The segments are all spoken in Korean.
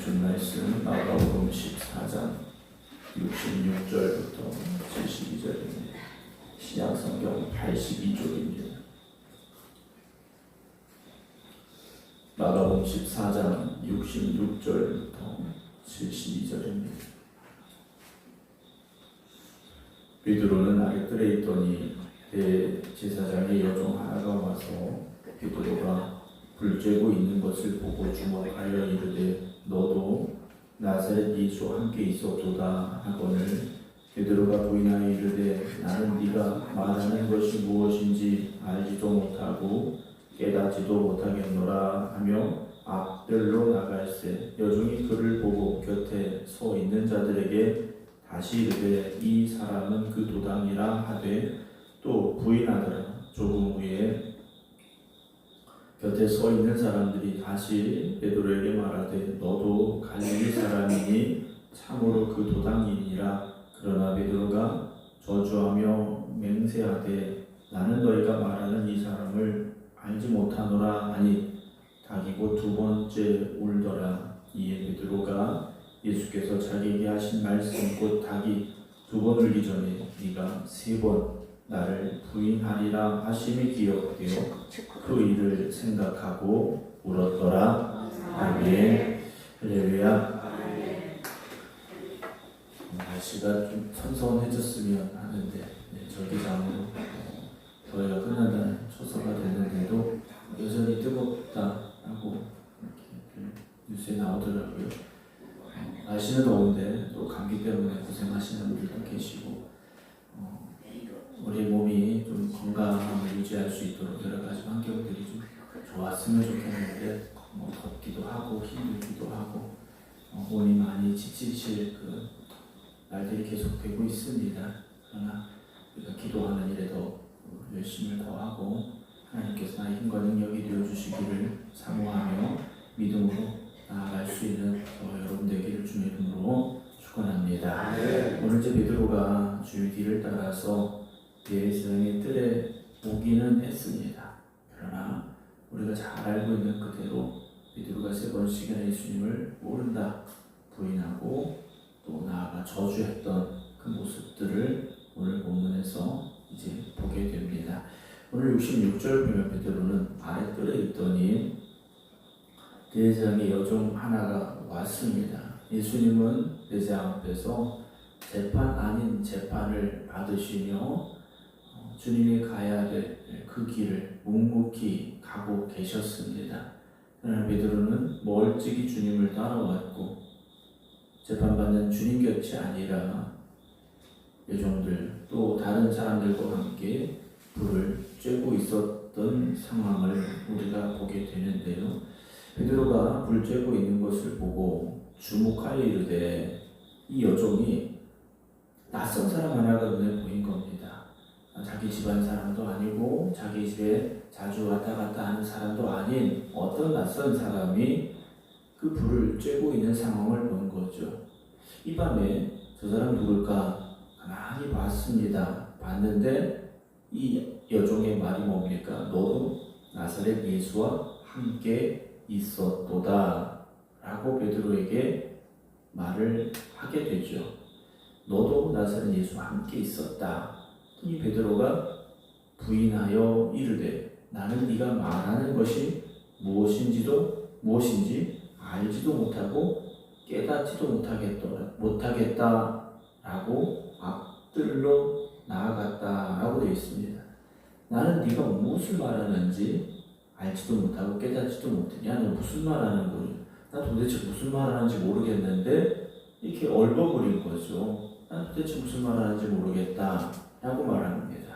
주신 말씀 마가복음 14장 66절부터 72절입니다. 신약성경 82쪽입니다. 마가복음 14장 66절부터 72절입니다. 베드로는 아랫뜰에 있더니 대제사장의 여종 하나가 와서 베드로가 불 쬐고 있는 것을 보고 주목하여 이르되 너도 나사렛 예수와 함께 있었도다 하거늘 베드로가 부인하여 이르되 나는 네가 말하는 것이 무엇인지 알지도 못하고 깨닫지도 못하겠노라 하며 앞뜰로 나갈새 여종이 그를 보고 곁에 서 있는 자들에게 다시 이르되 이 사람은 그 도당이라 하되 또 부인하더라. 조금 후에 곁에 서 있는 사람들이 다시 베드로에게 말하되 너도 갈릴리 사람이니 참으로 그 도당이니라. 그러나 베드로가 저주하며 맹세하되 나는 너희가 말하는 이 사람을 알지 못하노라 하니 닭이 곧 두 번째 울더라. 이에 베드로가 예수께서 자기에게 하신 말씀 곧 닭이 두 번 울기 전에 네가 세 번 나를 부인하리라 하심이 기억되어 그 일을 생각하고 울었더라. 아멘. 할렐루야. 날씨가 좀 선선해졌으면 하는데 절기장으로 더위가 끝난다는 초서가 됐는데도 여전히 뜨겁다라고 이렇게 뉴스에 나오더라고요. 날씨는 더운데 또 감기 때문에 고생하시는 분들도 계시고 우리 몸이 좀 건강을 유지할 수 있도록 여러 가지 환경들이 좀 좋았으면 좋겠는데 덥기도 하고 힘들기도 하고 몸이 많이 지치실 그 날들이 계속되고 있습니다. 그러나 우리가 기도하는 일에 더 열심을 더하고 하나님께서 나의 힘과 능력이 되어주시기를 사모하며 믿음으로 나아갈 수 있는 여러분 되기를 주의 이름으로 축원합니다. 오늘 제 베드로가 주의 뒤를 따라서 대제사장의 뜰에 오기는 했습니다. 그러나 우리가 잘 알고 있는 그대로 베드로가 세 번씩이나 예수님을 모른다 부인하고 또 나아가 저주했던 그 모습들을 오늘 본문에서 이제 보게 됩니다. 오늘 66절 보면 베드로는 아랫뜰에 있더니 대제사장의 여종 하나가 왔습니다. 예수님은 대제사장 앞에서 재판 아닌 재판을 받으시며 주님이 가야 될 그 길을 묵묵히 가고 계셨습니다. 그러나 베드로는 멀찍이 주님을 따라왔고 재판받는 주님 곁이 아니라 여종들 또 다른 사람들과 함께 불을 쬐고 있었던 상황을 우리가 보게 되는데요. 베드로가 불 쬐고 있는 것을 보고 주목하여 이르되 이 여종이 낯선 사람 하나가 눈에 보인 겁니다. 자기 집안 사람도 아니고 자기 집에 자주 왔다 갔다 하는 사람도 아닌 어떤 낯선 사람이 그 불을 쬐고 있는 상황을 본 거죠. 이 밤에 저 사람 누굴까 가만히 봤습니다. 봤는데 이 여종의 말이 뭡니까? 너도 나사렛 예수와 함께 있었도다 라고 베드로에게 말을 하게 되죠. 너도 나사렛 예수와 함께 있었다. 이 베드로가 부인하여 이르되 나는 네가 말하는 것이 무엇인지 알지도 못하고 깨닫지도 못하겠다라고 앞뜰로 나아갔다라고 되어 있습니다. 나는 네가 무엇을 말하는지 알지도 못하고 깨닫지도 못하냐? 너 무슨 말하는 거냐? 나 도대체 무슨 말하는지 모르겠는데 이렇게 얼버무린 거죠. 난 도대체 무슨 말하는지 모르겠다 라고 말합니다.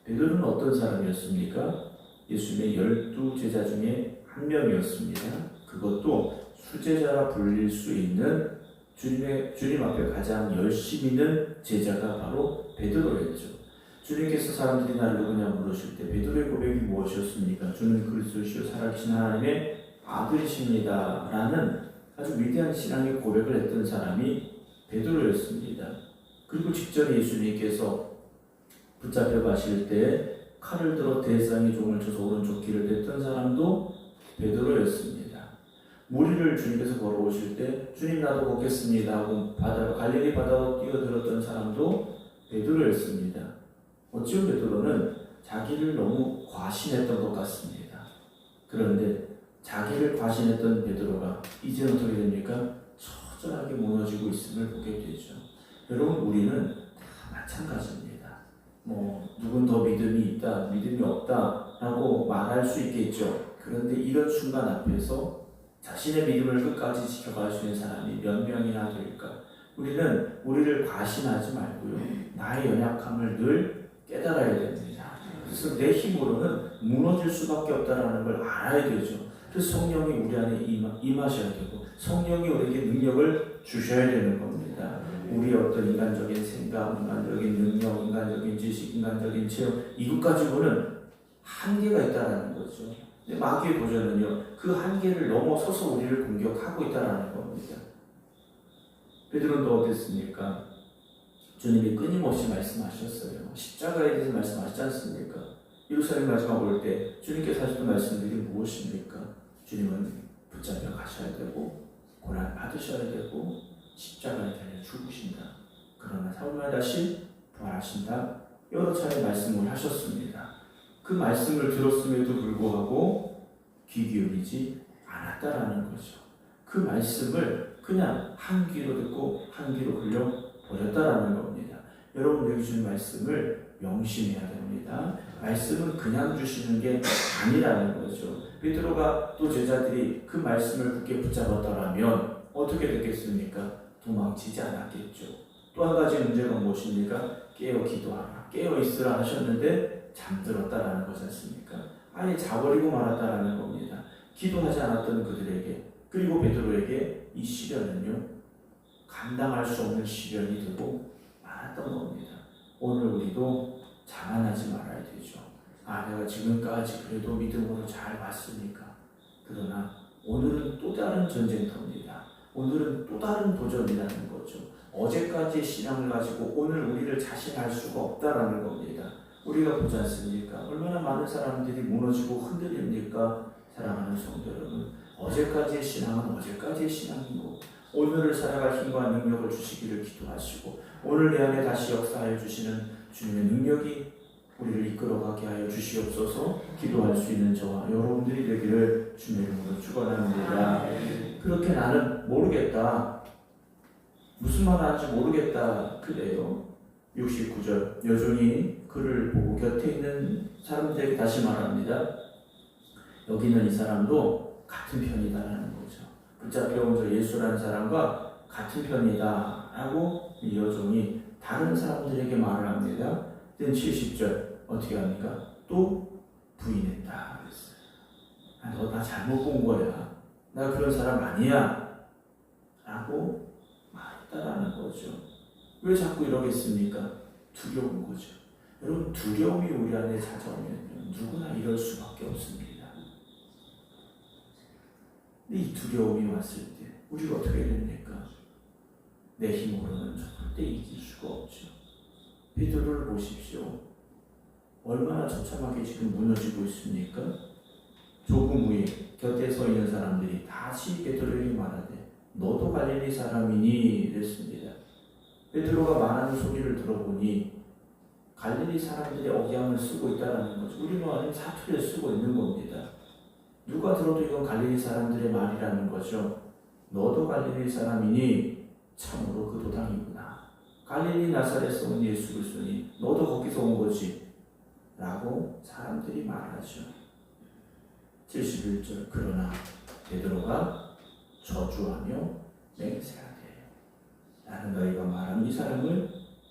베드로는 어떤 사람이었습니까? 예수님의 12제자 중에 한 명이었습니다. 그것도 수제자라 불릴 수 있는 주님 앞에 가장 열심히 있는 제자가 바로 베드로였죠. 주님께서 사람들이 나를 누구냐 물으실 때 베드로의 고백이 무엇이었습니까? 주는 그리스도시요 살아계신 하나님의 아들이십니다 라는 아주 위대한 신앙의 고백을 했던 사람이 베드로였습니다. 그리고 직전에 예수님께서 붙잡혀 가실 때 칼을 들어 대제사장의 종을 쳐서 오른쪽 귀를 뱉던 사람도 베드로였습니다. 무리를 주님께서 걸어오실 때 주님 나도 걷겠습니다 하고 갈릴리 바다로 뛰어들었던 사람도 베드로였습니다. 어찌 보면 베드로는 자기를 너무 과신했던 것 같습니다. 그런데 자기를 과신했던 베드로가 이제 어떻게 됩니까? 처절하게 무너지고 있음을 보게 되죠. 여러분, 우리는 다 마찬가지입니다. 누군 더 믿음이 있다, 믿음이 없다라고 말할 수 있겠죠. 그런데 이런 순간 앞에서 자신의 믿음을 끝까지 지켜갈 수 있는 사람이 몇 명이나 될까? 우리는 우리를 과신하지 말고요, 나의 연약함을 늘 깨달아야 됩니다. 그래서 내 힘으로는 무너질 수밖에 없다는 걸 알아야 되죠. 그래서 성령이 우리 안에 임하셔야 되고 성령이 우리에게 능력을 주셔야 되는 겁니다. 우리의 어떤 인간적인 생각, 인간적인 능력, 인간적인 지식, 인간적인 체험, 이것 가지고는 한계가 있다는 거죠. 근데 마귀의 도전은요, 그 한계를 넘어서서 우리를 공격하고 있다는 겁니다. 베드로는 또 어땠습니까? 주님이 끊임없이 말씀하셨어요. 십자가에 대해서 말씀하시지 않습니까? 예루살렘 마지막 올 때 주님께서 하셨던 말씀들이 무엇입니까? 주님은 붙잡혀 가셔야 되고 고난 받으셔야 되고 십자가에 달려 죽으신다. 그러나 3일 만에 다시 부활하신다. 여러 차례 말씀을 하셨습니다. 그 말씀을 들었음에도 불구하고 귀 기울이지 않았다라는 거죠. 그 말씀을 그냥 한 귀로 듣고 한 귀로 흘려 버렸다라는 겁니다. 여러분, 여기 주신 말씀을 명심해야 됩니다. 말씀은 그냥 주시는 게 아니라는 거죠. 베드로가 또 제자들이 그 말씀을 굳게 붙잡았더라면 어떻게 됐겠습니까? 도망치지 않았겠죠. 또 한 가지 문제가 무엇입니까? 깨어 기도하라, 깨어 있으라 하셨는데 잠들었다라는 것이 않습니까? 아예 자버리고 말았다라는 겁니다. 기도하지 않았던 그들에게, 그리고 베드로에게 이 시련은요, 감당할 수 없는 시련이 되고 말았던 겁니다. 오늘 우리도 자만하지 말아야 되죠. 내가 지금까지 그래도 믿음으로 잘 봤으니까. 그러나 오늘은 또 다른 전쟁터입니다. 오늘은 또 다른 도전이라는 거죠. 어제까지의 신앙을 가지고 오늘 우리를 자신할 수가 없다라는 겁니다. 우리가 보지 않습니까? 얼마나 많은 사람들이 무너지고 흔들립니까? 사랑하는 성도 여러분, 어제까지의 신앙은 어제까지의 신앙이고 오늘을 살아갈 힘과 능력을 주시기를 기도하시고 오늘 내 안에 다시 역사하여 주시는 주님의 능력이 우리를 이끌어가게 하여 주시옵소서. 기도할 수 있는 저와 여러분들이 되기를 주님의 이름으로 축원합니다. 그렇게 나는 모르겠다, 무슨 말 하는지 모르겠다 그래요. 69절, 여종이 그를 보고 곁에 있는 사람들에게 다시 말합니다. 여기는 이 사람도 같은 편이다라는 거죠. 붙잡혀온 저 예수라는 사람과 같은 편이다 라고 이 여종이 다른 사람들에게 말을 합니다. 70절 어떻게 합니까? 또 부인했다 그랬어요. 너 나 잘못 본 거야, 나 그런 사람 아니야 라고 말했다라는 거죠. 왜 자꾸 이러겠습니까? 두려운 거죠. 여러분, 두려움이 우리 안에 찾아오면 누구나 이럴 수밖에 없습니다. 근데 이 두려움이 왔을 때 우리가 어떻게 됩니까? 내 힘으로는 절대 이길 수가 없죠. 베드로를 보십시오. 얼마나 처참하게 지금 무너지고 있습니까? 조금 후에 곁에 서 있는 사람들이 다시 베드로에게 말하되 너도 갈릴리 사람이니 이랬습니다. 베드로가 말하는 소리를 들어보니 갈릴리 사람들의 억양을 쓰고 있다는 거죠. 우리말은 사투리를 쓰고 있는 겁니다. 누가 들어도 이건 갈릴리 사람들의 말이라는 거죠. 너도 갈릴리 사람이니 참으로 그 도당이구나. 갈릴리 나사렛에서 온 예수 그리스도니 너도 거기서 온 거지 라고 사람들이 말하죠. 71절, 그러나 베드로가 저주하며 맹세하되 나는 너희가 말하는 이 사람을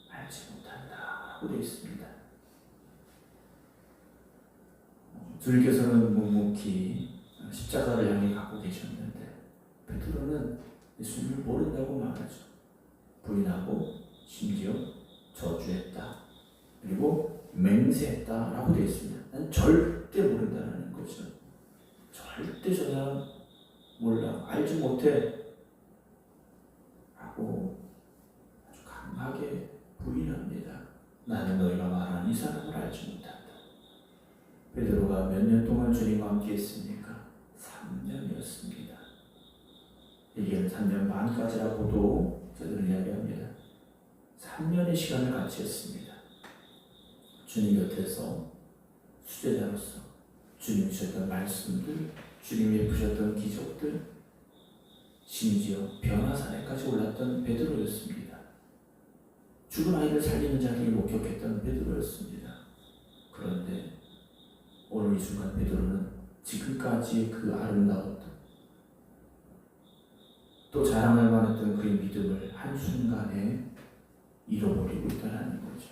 알지 못한다 라고 되어 있습니다. 주님께서는 묵묵히 십자가를 향해 가고 계셨는데 베드로는 예수님을 모른다고 말하죠. 부인하고 심지어 저주했다, 그리고 맹세했다 라고 되어 있습니다. 난 절대 모른다는 거죠. 절대 저 사람 몰라, 알지 못해 라고 아주 강하게 부인합니다. 나는 너희가 말하는 이 사람을 알지 못한다. 베드로가 몇 년 동안 주님과 함께 했습니까? 3년이었습니다. 얘기는 3년 반까지라고도 저들은 이야기합니다. 3년의 시간을 같이 했습니다. 주님 곁에서 수제자로서 주님이 주셨던 말씀들, 주님이 베푸셨던 기적들, 심지어 변화산에까지 올랐던 베드로였습니다. 죽은 아이를 살리는 자리를 목격했던 베드로였습니다. 그런데 오늘 이 순간 베드로는 지금까지 그 아름다웠던 또 자랑할 만했던 그의 믿음을 한순간에 잃어버리고 있다는 거죠.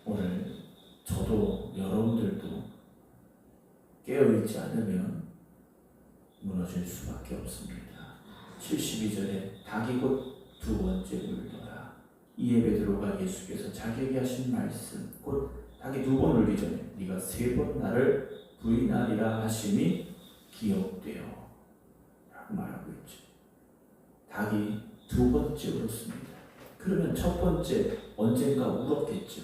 오늘 저도 여러분들도 깨어있지 않으면 무너질 수밖에 없습니다. 72절에 닭이 곧 두 번째 울더라. 이에 베드로가 예수께서 자기에게 하신 말씀 곧 닭이 두 번 울기 전에 네가 세 번 나를 부인하리라 하심이 기억되어 라고 말하고 있죠. 닭이 두 번째 울었습니다. 그러면 첫 번째 언젠가 울었겠죠.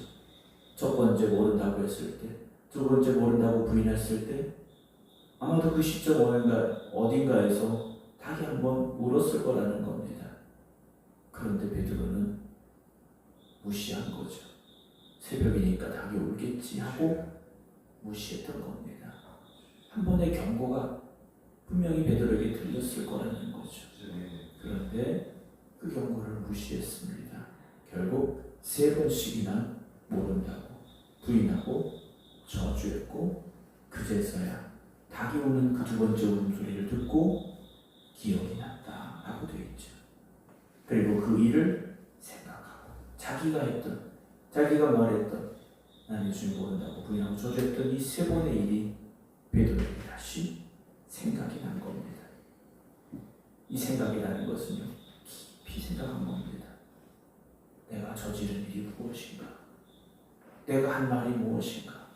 첫 번째 모른다고 했을 때, 두 번째 모른다고 부인했을 때 아마도 그 시점 어딘가에서 닭이 한번 울었을 거라는 겁니다. 그런데 베드로는 무시한 거죠. 새벽이니까 닭이 울겠지 하고 무시했던 겁니다. 한 번의 경고가 분명히 베드로에게 들렸을 거라는 거죠. 그런데 그 경고를 무시했습니다. 결국 세 번씩이나 모른다고 부인하고 저주했고 그제서야 닭이 우는 그 두 번째 울음소리를 듣고 기억이 났다라고 되어 있죠. 그리고 그 일을 생각하고 자기가 말했던 나는 예수님 모른다고 부인하고 저주했던 이 세 번의 일이 베드로에게 다시 생각이 난 겁니다. 이 생각이라는 것은요, 깊이 생각한 겁니다. 내가 저지른 일이 무엇인가? 내가 한 말이 무엇인가?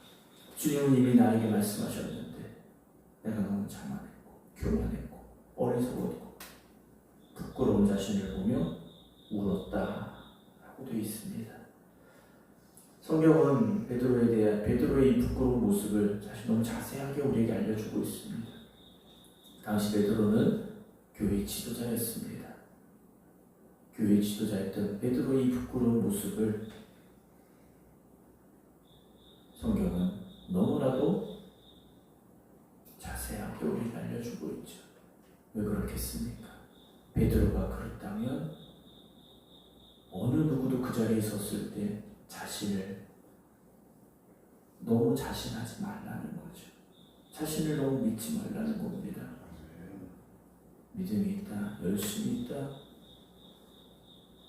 주님은 이미 나에게 말씀하셨는데 내가 너무 자만했고 교만했고 어리석었고 부끄러운 자신을 보며 울었다라고 되어 있습니다. 성경은 베드로의 이 부끄러운 모습을 사실 너무 자세하게 우리에게 알려주고 있습니다. 당시 베드로는 교회 지도자였습니다. 교회 지도자였던 베드로의 부끄러운 모습을 성경은 너무나도 자세하게 우리에게 알려주고 있죠. 왜 그렇겠습니까? 베드로가 그렇다면 어느 누구도 그 자리에 섰을 때 자신을 너무 자신하지 말라는 거죠. 자신을 너무 믿지 말라는 겁니다. 믿음이 있다, 열심이 있다,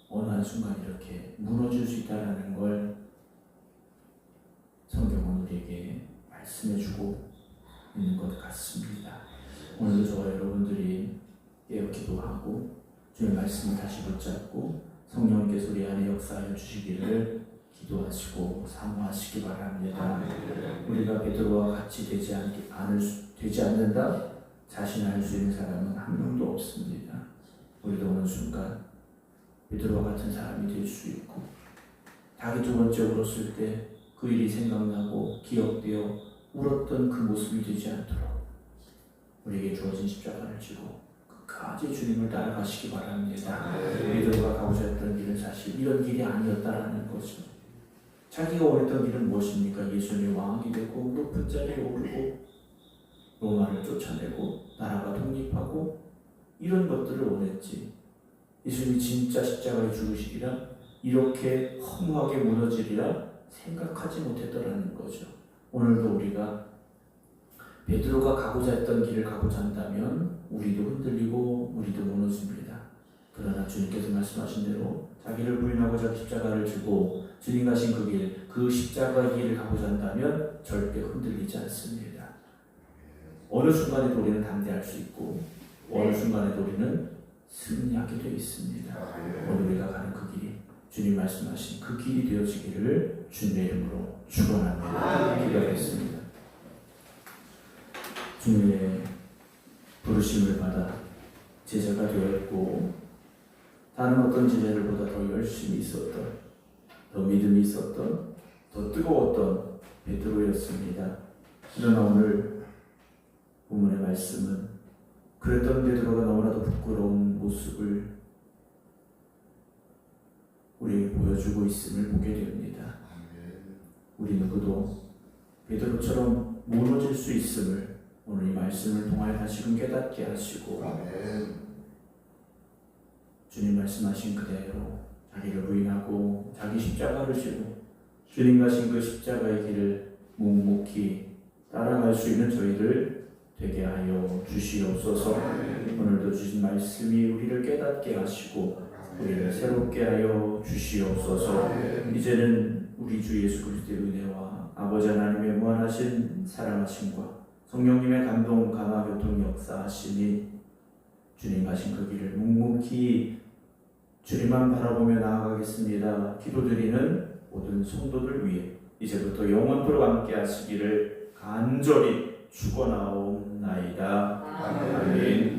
어느 한순간 이렇게 무너질 수 있다는 걸 성경은 우리에게 말씀해주고 있는 것 같습니다. 오늘도 저와 여러분들이 깨어 기도하고 주의 말씀을 다시 붙잡고 성령께서 우리 안에 역사하여 주시기를 기도하시고 사모하시기 바랍니다. 우리가 베드로와 같이 되지 않는다 자신할 수 있는 사람은 한 명도 없습니다. 우리도 어느 순간 베드로와 같은 사람이 될 수 있고 닭이 두 번째 울었을 때 그 일이 생각나고 기억되어 울었던 그 모습이 되지 않도록 우리에게 주어진 십자가를 지고 끝까지 주님을 따라가시기 바랍니다. 베드로가 가고자 했던 길은 사실 이런 길이 아니었다라는 거죠. 자기가 원했던 길은 무엇입니까? 예수님이 왕이 되고 높은 자리에 오르고 로마를 쫓아내고 나라가 독립하고 이런 것들을 원했지. 예수님이 진짜 십자가에 죽으시리라 이렇게 허무하게 무너지리라 생각하지 못했더라는 거죠. 오늘도 우리가 베드로가 가고자 했던 길을 가고자 한다면 우리도 흔들리고 우리도 무너집니다. 그러나 주님께서 말씀하신 대로 자기를 부인하고자 십자가를 지고 주님 가신 그 길, 그 십자가의 길을 가고자 한다면 절대 흔들리지 않습니다. 어느 순간에도 우리는 담대할 수 있고 어느 순간에도 우리는 승리하게 되어 있습니다. 오늘 우리가 가는 그 길이 주님 말씀하신 그 길이 되어지기를 주님의 이름으로 축원합니다. 기도하겠습니다. 주님의 부르심을 받아 제자가 되었고 다른 어떤 제자들보다 더 열심히 있었던, 더 믿음이 있었던, 더 뜨거웠던 베드로였습니다. 그러나 오늘 본문의 말씀은 그랬던 베드로가 너무나도 부끄러운 보여주고 있음을 보게 됩니다. 우리 누구도 베드로처럼 무너질 수 있음을 오늘 이 말씀을 통하여 다시금 깨닫게 하시고 주님 말씀하신 그대로 자기를 부인하고 자기 십자가를 지고 주님 가신 그 십자가의 길을 묵묵히 따라갈 수 있는 저희를 되게 하여 주시옵소서. 오늘도 주신 말씀이 우리를 깨닫게 하시고 우리를 새롭게 하여 주시옵소서. 이제는 우리 주 예수 그리스도의 은혜와 아버지 하나님의 무한하신 사랑하심과 성령님의 감동 감화 교통 역사하심이 주님 가신 그 길을 묵묵히 주님만 바라보며 나아가겠습니다. 기도드리는 모든 성도들 위해 이제부터 영원토록 함께 하시기를 간절히 축원하옵나이다. 아멘.